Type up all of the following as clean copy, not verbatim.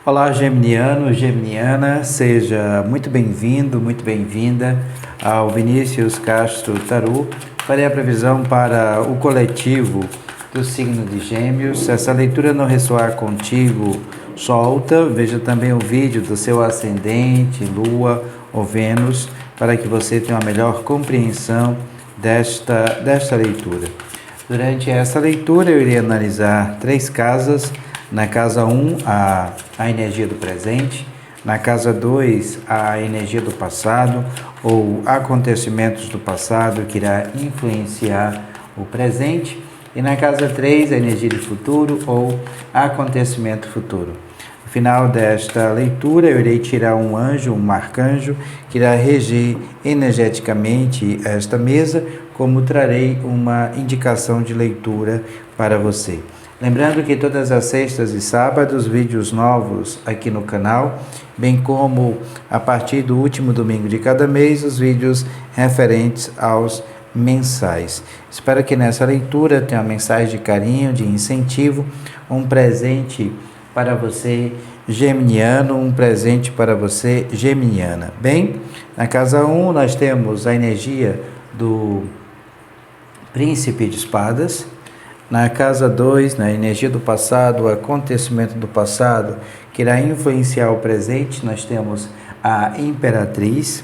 Olá, geminiano, geminiana, seja muito bem-vindo, muito bem-vinda ao Vinícius Castro Tarô. Farei a previsão para o coletivo do signo de Gêmeos. Se essa leitura não ressoar contigo, solta. Veja também o vídeo do seu ascendente, Lua ou Vênus, para que você tenha uma melhor compreensão desta leitura. Durante essa leitura, eu irei analisar 3 casas. Na casa 1, a energia do presente. Na casa 2, a energia do passado ou acontecimentos do passado que irá influenciar o presente. E na casa 3, a energia do futuro ou acontecimento futuro. No final desta leitura, eu irei tirar um anjo, um arcanjo, que irá reger energeticamente esta mesa, como trarei uma indicação de leitura para você. Lembrando que todas as sextas e sábados, vídeos novos aqui no canal, bem como a partir do último domingo de cada mês, os vídeos referentes aos mensais. Espero que nessa leitura tenha uma mensagem de carinho, de incentivo, um presente para você, geminiano, um presente para você, geminiana. Bem, na casa 1 nós temos a energia do Príncipe de Espadas. Na casa 2, na energia do passado, o acontecimento do passado que irá influenciar o presente, nós temos a Imperatriz.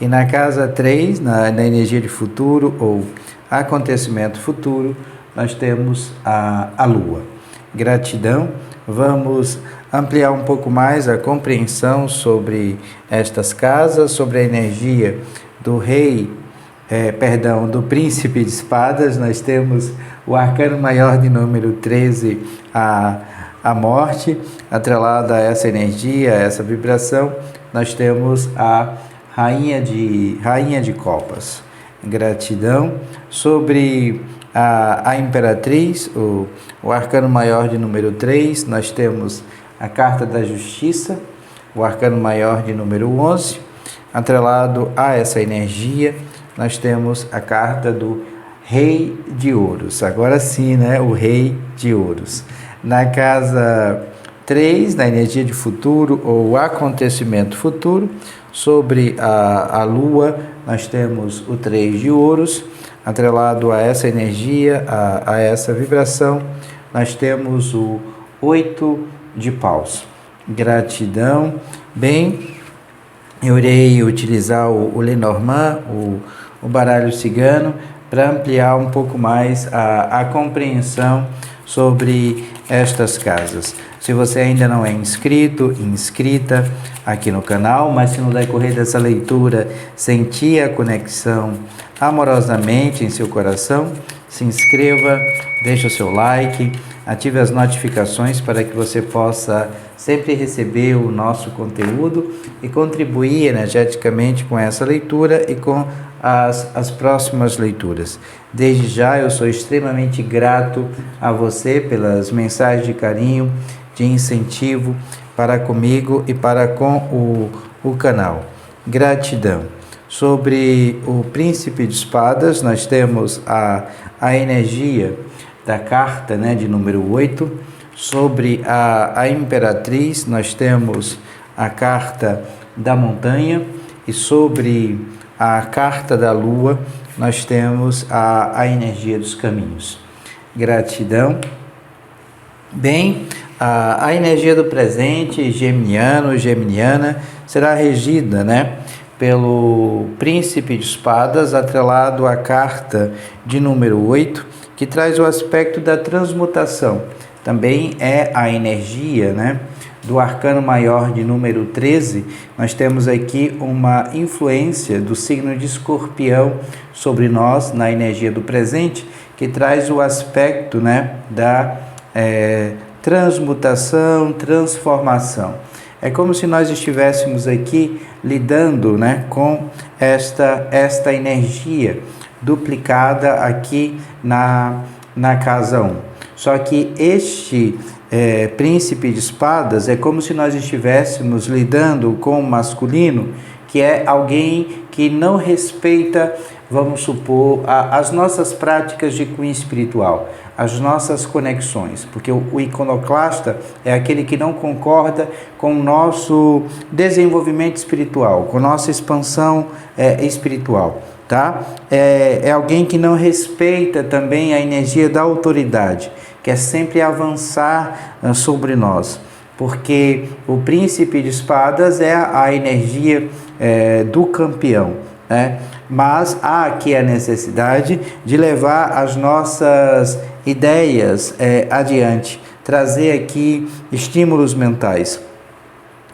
E na casa 3, na energia de futuro ou acontecimento futuro, nós temos a Lua. Gratidão. Vamos ampliar um pouco mais a compreensão sobre estas casas, sobre a energia do rei, do Príncipe de Espadas. Nós temos o arcano maior de número 13, a morte, atrelada a essa energia, a essa vibração. Nós temos a rainha de copas. Gratidão. Sobre a imperatriz, o arcano maior de número 3, nós temos a carta da justiça, o arcano maior de número 11, atrelado a essa energia, nós temos a carta do Rei de Ouros. Agora sim, né? O Rei de Ouros. Na casa 3, na energia de futuro ou acontecimento futuro, sobre a Lua, nós temos o 3 de Ouros. Atrelado a essa energia, a essa vibração, nós temos o 8 de Paus. Gratidão. Bem, eu irei utilizar o Lenormand, o baralho cigano, para ampliar um pouco mais a compreensão sobre estas casas. Se você ainda não é inscrita aqui no canal, mas se no decorrer dessa leitura sentir a conexão amorosamente em seu coração, se inscreva, deixe o seu like, ative as notificações para que você possa sempre receber o nosso conteúdo e contribuir energeticamente com essa leitura e com as próximas leituras. Desde já eu sou extremamente grato a você pelas mensagens de carinho, de incentivo para comigo e para com o canal. Gratidão. Sobre o Príncipe de Espadas, nós temos a energia da carta, né, de número 8. Sobre a Imperatriz, nós temos a carta da montanha. E sobre a carta da Lua, nós temos a energia dos caminhos. Gratidão. Bem, a energia do presente, geminiano, geminiana, será regida, né, pelo Príncipe de Espadas, atrelado à carta de número 8, que traz o aspecto da transmutação. Também é a energia, né, do arcano maior de número 13. Nós temos aqui uma influência do signo de Escorpião sobre nós, na energia do presente, que traz o aspecto, né, da transmutação, transformação. É como se nós estivéssemos aqui lidando, né, com esta energia duplicada aqui na casa 1. Só que este Príncipe de Espadas é como se nós estivéssemos lidando com o masculino, que é alguém que não respeita vamos supor, as nossas práticas de cunho espiritual, as nossas conexões, porque o iconoclasta é aquele que não concorda com o nosso desenvolvimento espiritual, com nossa expansão espiritual, tá? É alguém que não respeita também a energia da autoridade, quer sempre avançar sobre nós, porque o príncipe de espadas é a energia do campeão, né? Mas há aqui a necessidade de levar as nossas ideias adiante, trazer aqui estímulos mentais.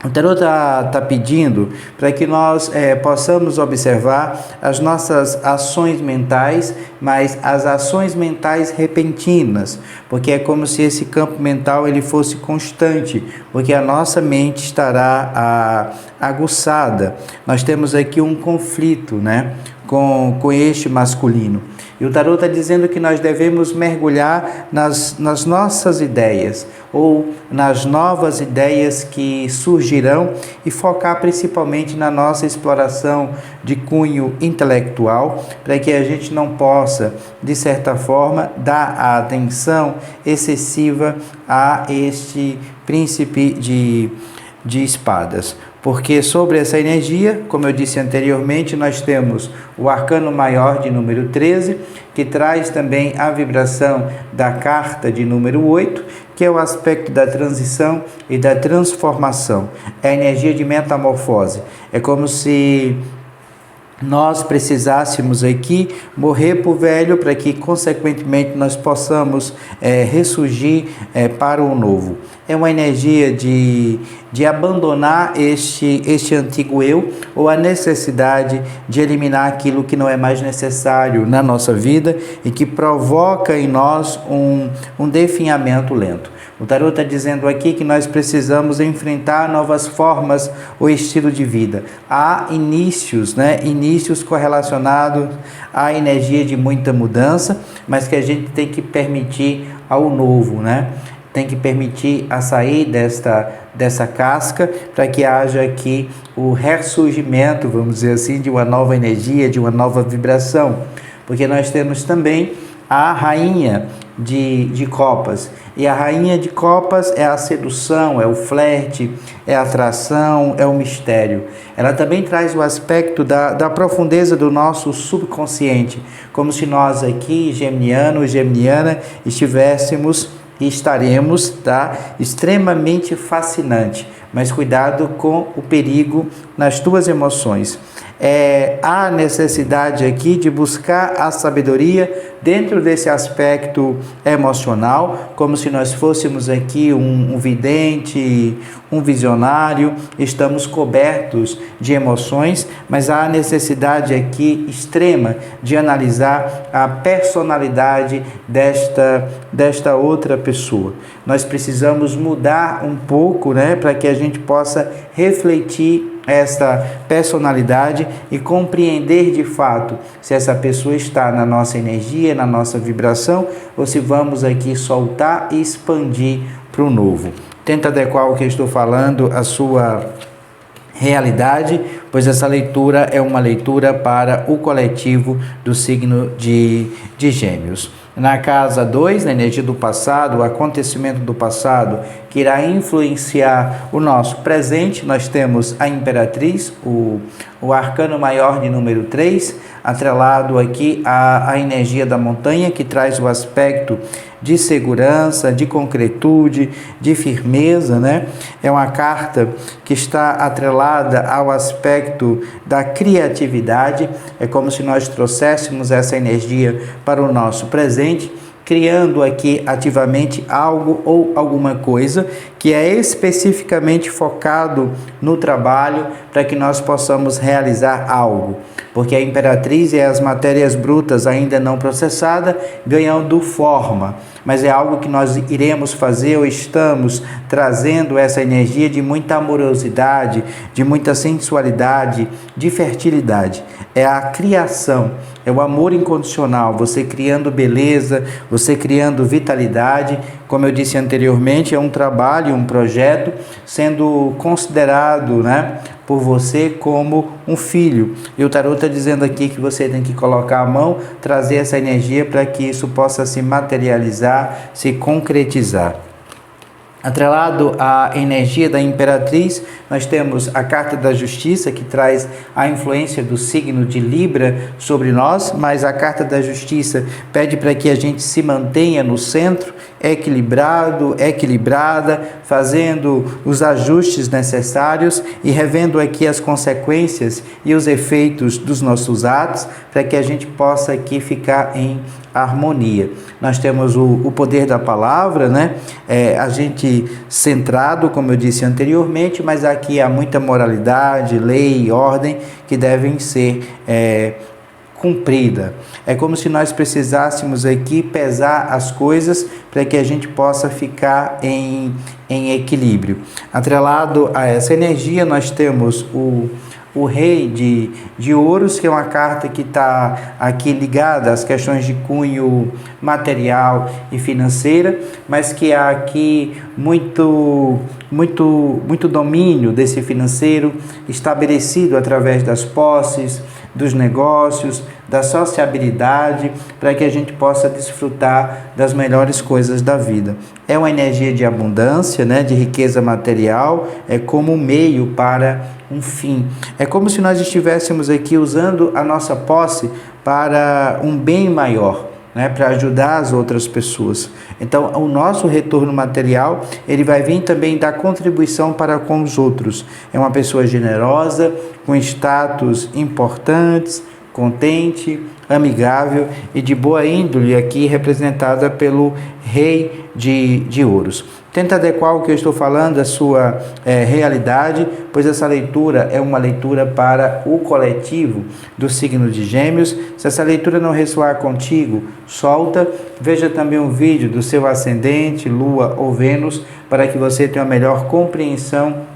O tarot está pedindo para que nós possamos observar as nossas ações mentais, mas as ações mentais repentinas, porque é como se esse campo mental ele fosse constante, porque a nossa mente estará aguçada. Nós temos aqui um conflito, né, com este masculino. E o tarot está dizendo que nós devemos mergulhar nas nossas ideias, ou nas novas ideias que surgirão, e focar principalmente na nossa exploração de cunho intelectual, para que a gente não possa, de certa forma, dar a atenção excessiva a este príncipe de espadas. Porque sobre essa energia, como eu disse anteriormente, nós temos o arcano maior de número 13, que traz também a vibração da carta de número 8, que é o aspecto da transição e da transformação. É a energia de metamorfose. É como se nós precisássemos aqui morrer por velho para que, consequentemente, nós possamos ressurgir para o novo. É uma energia de abandonar este antigo eu, ou a necessidade de eliminar aquilo que não é mais necessário na nossa vida e que provoca em nós um definhamento lento. O tarot está dizendo aqui que nós precisamos enfrentar novas formas ou estilo de vida. Há inícios, né? Inícios correlacionados à energia de muita mudança, mas que a gente tem que permitir ao novo, né? Tem que permitir a sair dessa casca para que haja aqui o ressurgimento, vamos dizer assim, de uma nova energia, de uma nova vibração. Porque nós temos também a rainha de copas. E a rainha de copas é a sedução, é o flerte, é a atração, é o mistério. Ela também traz o aspecto da profundeza do nosso subconsciente, como se nós aqui, geminiano, geminiana, estivéssemos e estaremos, tá, extremamente fascinante. Mas cuidado com o perigo nas tuas emoções. Há necessidade aqui de buscar a sabedoria dentro desse aspecto emocional, como se nós fôssemos aqui um vidente, um visionário, estamos cobertos de emoções, mas há necessidade aqui extrema de analisar a personalidade desta outra pessoa. Nós precisamos mudar um pouco, né, para que a gente possa refletir essa personalidade e compreender de fato se essa pessoa está na nossa energia, na nossa vibração, ou se vamos aqui soltar e expandir para o novo. Tenta adequar o que eu estou falando à sua realidade, pois essa leitura é uma leitura para o coletivo do signo de Gêmeos. Na casa 2, na energia do passado, o acontecimento do passado que irá influenciar o nosso presente, nós temos a Imperatriz, o arcano maior de número 3, atrelado aqui à energia da montanha, que traz o aspecto de segurança, de concretude, de firmeza, né? É uma carta que está atrelada ao aspecto da criatividade, é como se nós trouxéssemos essa energia para o nosso presente, criando aqui ativamente algo ou alguma coisa que é especificamente focado no trabalho para que nós possamos realizar algo. Porque a Imperatriz e as matérias brutas ainda não processadas ganhando forma, mas é algo que nós iremos fazer ou estamos trazendo essa energia de muita amorosidade, de muita sensualidade, de fertilidade. É a criação, é o amor incondicional, você criando beleza, você criando vitalidade. Como eu disse anteriormente, é um trabalho, um projeto sendo considerado, né, por você como um filho. E o tarô está dizendo aqui que você tem que colocar a mão, trazer essa energia para que isso possa se materializar, se concretizar. Atrelado à energia da Imperatriz, nós temos a Carta da Justiça, que traz a influência do signo de Libra sobre nós, mas a Carta da Justiça pede para que a gente se mantenha no centro, equilibrado, equilibrada, fazendo os ajustes necessários e revendo aqui as consequências e os efeitos dos nossos atos, para que a gente possa aqui ficar em harmonia. Nós temos o poder da palavra, né? A gente centrado, como eu disse anteriormente, mas aqui há muita moralidade, lei e ordem que devem ser cumprida. É como se nós precisássemos aqui pesar as coisas para que a gente possa ficar em equilíbrio. Atrelado a essa energia, nós temos o Rei de Ouros, que é uma carta que está aqui ligada às questões de cunho material e financeira, mas que há aqui muito domínio desse financeiro estabelecido através das posses, dos negócios, da sociabilidade, para que a gente possa desfrutar das melhores coisas da vida. É uma energia de abundância, né, de riqueza material, é como um meio para um fim. É como se nós estivéssemos aqui usando a nossa posse para um bem maior, né, para ajudar as outras pessoas. Então, o nosso retorno material, ele vai vir também da contribuição para com os outros. É uma pessoa generosa, com status importantes, contente, amigável e de boa índole, aqui representada pelo Rei de Ouros. Tenta adequar o que eu estou falando à sua realidade, pois essa leitura é uma leitura para o coletivo do signo de Gêmeos. Se essa leitura não ressoar contigo, solta. Veja também um vídeo do seu ascendente, Lua ou Vênus, para que você tenha uma melhor compreensão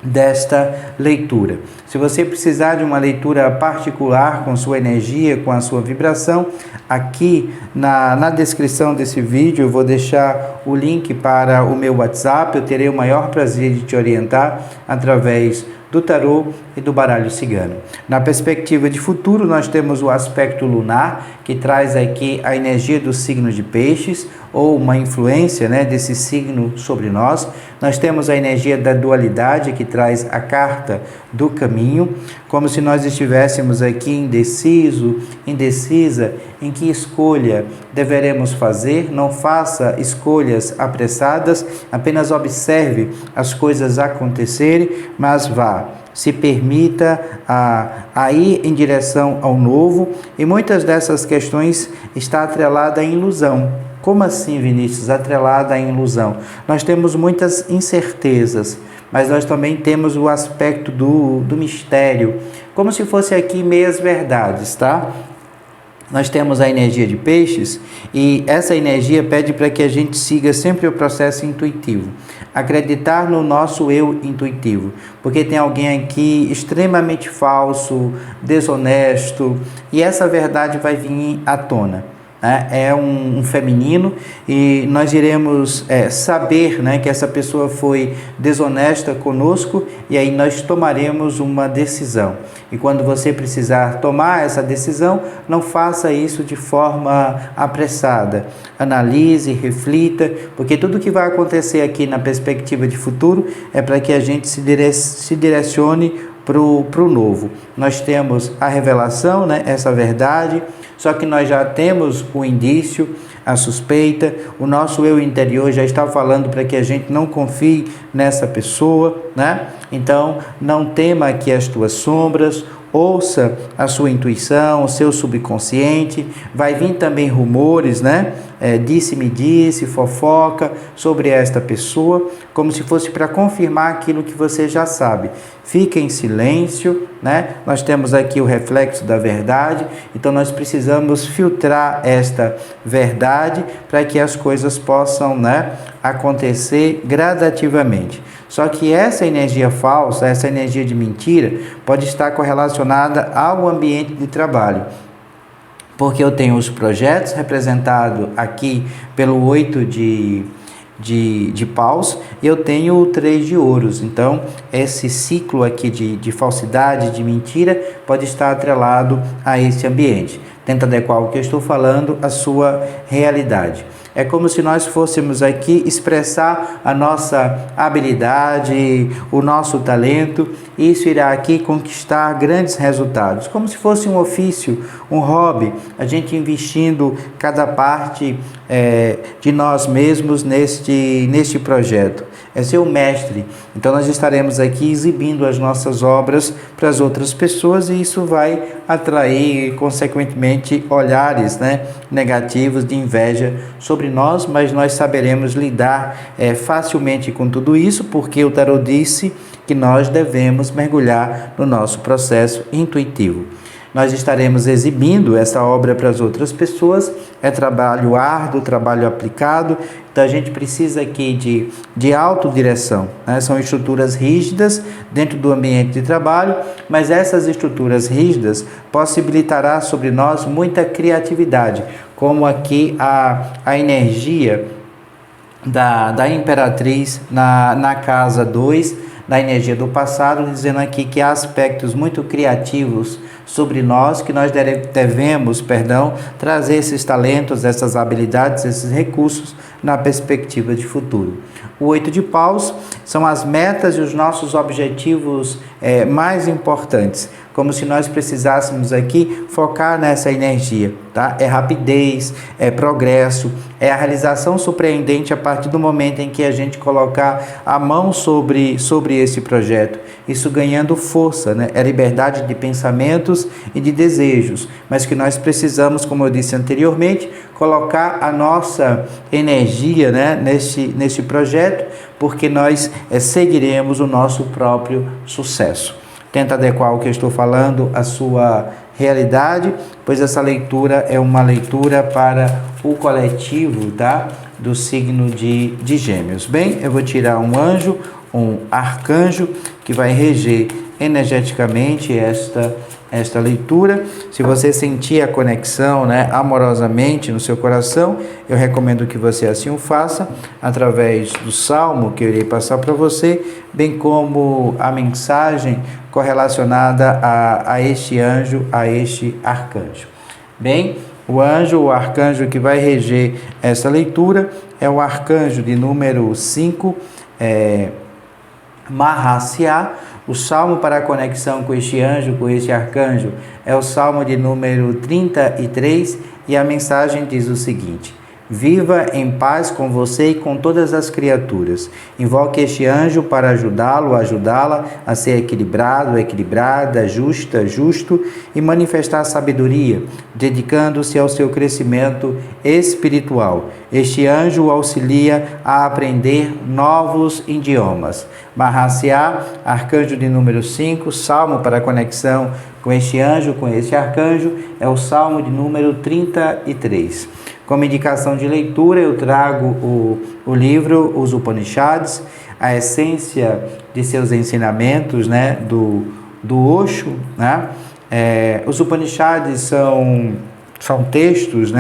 desta leitura. Se você precisar de uma leitura particular com sua energia, com a sua vibração, aqui na descrição desse vídeo eu vou deixar o link para o meu WhatsApp. Eu terei o maior prazer de te orientar através do tarô e do baralho cigano. Na perspectiva de futuro, nós temos o aspecto lunar, que traz aqui a energia do signo de Peixes, ou uma influência, né, desse signo sobre nós. Nós temos a energia da dualidade, que traz a carta do caminho, como se nós estivéssemos aqui indeciso, indecisa, em que escolha deveremos fazer. Não faça escolhas apressadas, apenas observe as coisas acontecerem, mas vá. Se permita a ir em direção ao novo, e muitas dessas questões está atrelada à ilusão. Como assim, Vinícius? Atrelada à ilusão. Nós temos muitas incertezas, mas nós também temos o aspecto do mistério, como se fosse aqui meias verdades, tá? Nós temos a energia de Peixes e essa energia pede para que a gente siga sempre o processo intuitivo. Acreditar no nosso eu intuitivo, porque tem alguém aqui extremamente falso, desonesto, e essa verdade vai vir à tona. É um feminino e nós iremos saber, né, que essa pessoa foi desonesta conosco, e aí nós tomaremos uma decisão. E quando você precisar tomar essa decisão, não faça isso de forma apressada. Analise, reflita, porque tudo que vai acontecer aqui na perspectiva de futuro é para que a gente se direcione para o novo. Nós temos a revelação, né, essa verdade, só que nós já temos o indício, a suspeita, o nosso eu interior já está falando para que a gente não confie nessa pessoa, né? Então, não tema aqui as tuas sombras, ouça a sua intuição, o seu subconsciente. Vai vir também rumores, né? Disse-me disse, fofoca sobre esta pessoa, como se fosse para confirmar aquilo que você já sabe. Fica em silêncio, né? Nós temos aqui o reflexo da verdade, então nós precisamos filtrar esta verdade para que as coisas possam, né, acontecer gradativamente. Só que essa energia falsa, essa energia de mentira, pode estar correlacionada ao ambiente de trabalho. porque eu tenho os projetos representados aqui pelo 8 de paus, e eu tenho o 3 de ouros. Então, esse ciclo aqui de falsidade, de mentira, pode estar atrelado a esse ambiente. Tenta adequar o que eu estou falando à sua realidade. É como se nós fôssemos aqui expressar a nossa habilidade, o nosso talento, e isso irá aqui conquistar grandes resultados. Como se fosse um ofício, um hobby, a gente investindo cada parte de nós mesmos neste projeto. É ser o mestre. Então nós estaremos aqui exibindo as nossas obras para as outras pessoas, e isso vai atrair, consequentemente, olhares negativos de inveja sobre nós, mas nós saberemos lidar facilmente com tudo isso, porque o tarot disse que nós devemos mergulhar no nosso processo intuitivo. Nós estaremos exibindo essa obra para as outras pessoas. É trabalho árduo, trabalho aplicado. Então a gente precisa aqui de autodireção, São estruturas rígidas dentro do ambiente de trabalho, mas essas estruturas rígidas possibilitará sobre nós muita criatividade, como aqui a energia da Imperatriz na casa 2, da energia do passado, dizendo aqui que há aspectos muito criativos sobre nós, que nós devemos trazer esses talentos, essas habilidades, esses recursos na perspectiva de futuro. O 8 de paus são as metas e os nossos objetivos mais importantes, como se nós precisássemos aqui focar nessa energia, tá? É rapidez, é progresso, é a realização surpreendente a partir do momento em que a gente colocar a mão sobre esse projeto, isso ganhando força, É liberdade de pensamentos e de desejos, mas que nós precisamos, como eu disse anteriormente, colocar a nossa energia, nesse projeto, porque nós seguiremos o nosso próprio sucesso. Tenta adequar o que eu estou falando à sua realidade, pois essa leitura é uma leitura para o coletivo, tá? Do signo de Gêmeos. Bem, eu vou tirar um anjo, um arcanjo, que vai reger energeticamente esta leitura. Se você sentir a conexão, amorosamente no seu coração, eu recomendo que você assim o faça, através do salmo que eu irei passar para você, bem como a mensagem correlacionada a este anjo, a este arcanjo. Bem, o anjo, o arcanjo que vai reger essa leitura é o arcanjo de número 5, Mahasya. O salmo para a conexão com este anjo, com este arcanjo, é o salmo de número 33, e a mensagem diz o seguinte: viva em paz com você e com todas as criaturas. Invoque este anjo para ajudá-lo, ajudá-la a ser equilibrado, equilibrada, justa, justo, e manifestar sabedoria, dedicando-se ao seu crescimento espiritual. Este anjo o auxilia a aprender novos idiomas. Mahasya, arcanjo de número 5, salmo para a conexão com este anjo, com este arcanjo, é o salmo de número 33. Como indicação de leitura, eu trago o livro Os Upanishads, a essência de seus ensinamentos, do Osho, Os Upanishads são textos,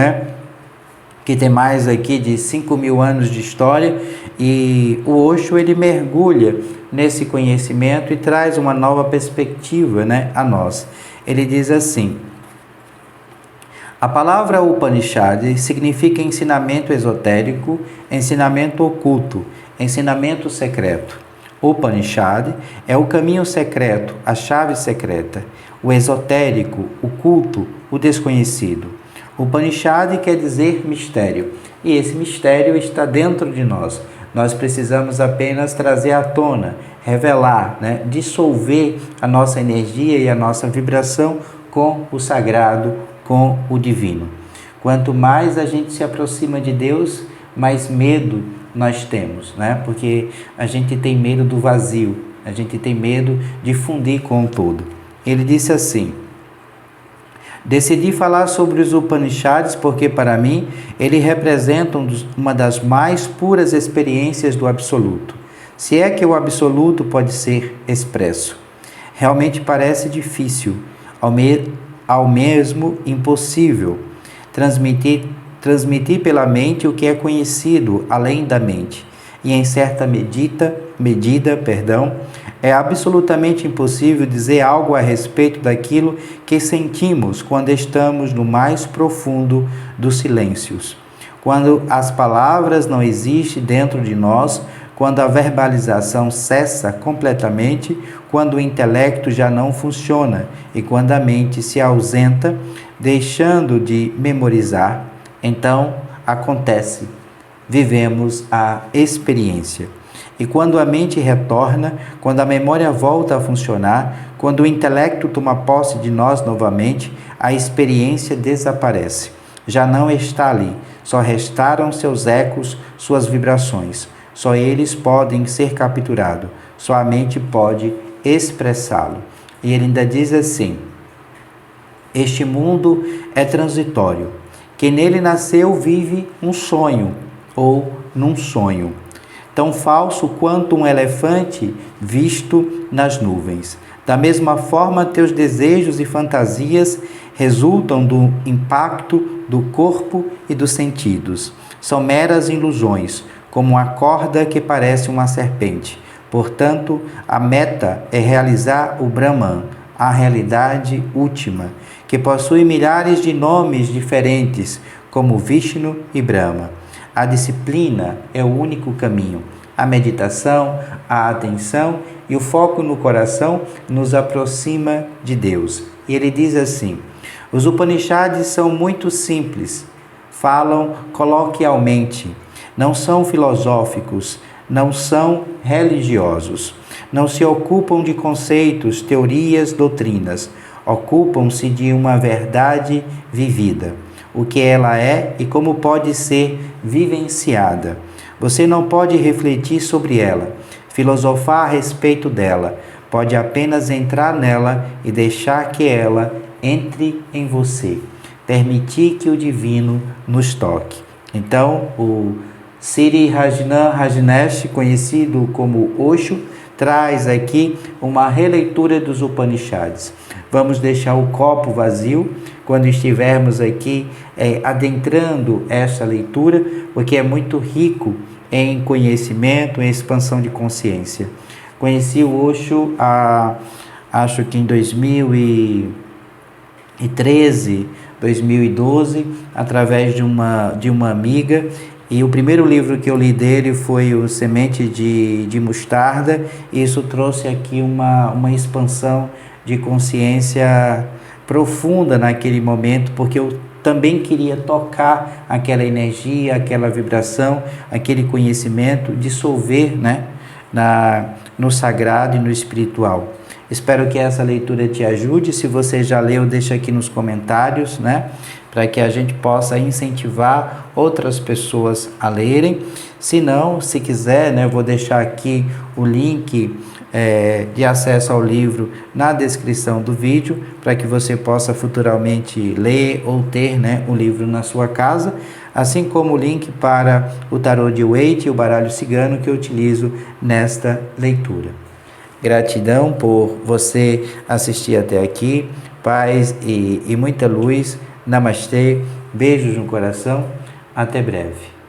que tem mais aqui de 5.000 anos de história, e o Osho ele mergulha nesse conhecimento e traz uma nova perspectiva, a nós. Ele diz assim: a palavra Upanishad significa ensinamento esotérico, ensinamento oculto, ensinamento secreto. Upanishad é o caminho secreto, a chave secreta, o esotérico, o culto, o desconhecido. Upanishad quer dizer mistério, e esse mistério está dentro de nós. Nós precisamos apenas trazer à tona, revelar, dissolver a nossa energia e a nossa vibração com o sagrado, com o divino. Quanto mais a gente se aproxima de Deus, mais medo nós temos, Porque a gente tem medo do vazio, a gente tem medo de fundir com o todo. Ele disse assim: decidi falar sobre os Upanishads porque, para mim, eles representam uma das mais puras experiências do Absoluto. Se é que o Absoluto pode ser expresso. Realmente parece difícil, ao mesmo impossível. transmitir pela mente o que é conhecido além da mente. E em certa medida, é absolutamente impossível dizer algo a respeito daquilo que sentimos quando estamos no mais profundo dos silêncios. Quando as palavras não existem dentro de nós, quando a verbalização cessa completamente, quando o intelecto já não funciona e quando a mente se ausenta, deixando de memorizar, então acontece. Vivemos a experiência. E quando a mente retorna, quando a memória volta a funcionar, quando o intelecto toma posse de nós novamente, a experiência desaparece. Já não está ali, só restaram seus ecos, suas vibrações. Só eles podem ser capturados, só a mente pode expressá-lo. E ele ainda diz assim: este mundo é transitório. Quem nele nasceu vive um sonho, ou num sonho, tão falso quanto um elefante visto nas nuvens. Da mesma forma, teus desejos e fantasias resultam do impacto do corpo e dos sentidos. São meras ilusões, como a corda que parece uma serpente. Portanto, a meta é realizar o Brahman, a realidade última, que possui milhares de nomes diferentes, como Vishnu e Brahma. A disciplina é o único caminho. A meditação, a atenção e o foco no coração nos aproxima de Deus. E ele diz assim: os Upanishads são muito simples, falam coloquialmente, não são filosóficos, não são religiosos, não se ocupam de conceitos, teorias, doutrinas, ocupam-se de uma verdade vivida, o que ela é e como pode ser vivenciada. Você não pode refletir sobre ela, filosofar a respeito dela, pode apenas entrar nela e deixar que ela entre em você, permitir que o divino nos toque. Então, o Sri Rajneesh, conhecido como Osho, traz aqui uma releitura dos Upanishads. Vamos deixar o copo vazio quando estivermos aqui adentrando esta leitura, porque é muito rico em conhecimento, em expansão de consciência. Conheci o Osho, acho que em 2013, 2012, através de uma amiga, e o primeiro livro que eu li dele foi o Semente de Mostarda, e isso trouxe aqui uma expansão de consciência profunda naquele momento, porque eu também queria tocar aquela energia, aquela vibração, aquele conhecimento, dissolver, né, no sagrado e no espiritual. Espero que essa leitura te ajude. Se você já leu, deixa aqui nos comentários, né, para que a gente possa incentivar outras pessoas a lerem. Se não, se quiser, né, eu vou deixar aqui o link de acesso ao livro na descrição do vídeo, para que você possa futuramente ler ou ter, né, o livro na sua casa, assim como o link para o tarô de Waite e o baralho cigano que eu utilizo nesta leitura. Gratidão por você assistir até aqui, paz e muita luz. Namastê, beijos no coração, até breve.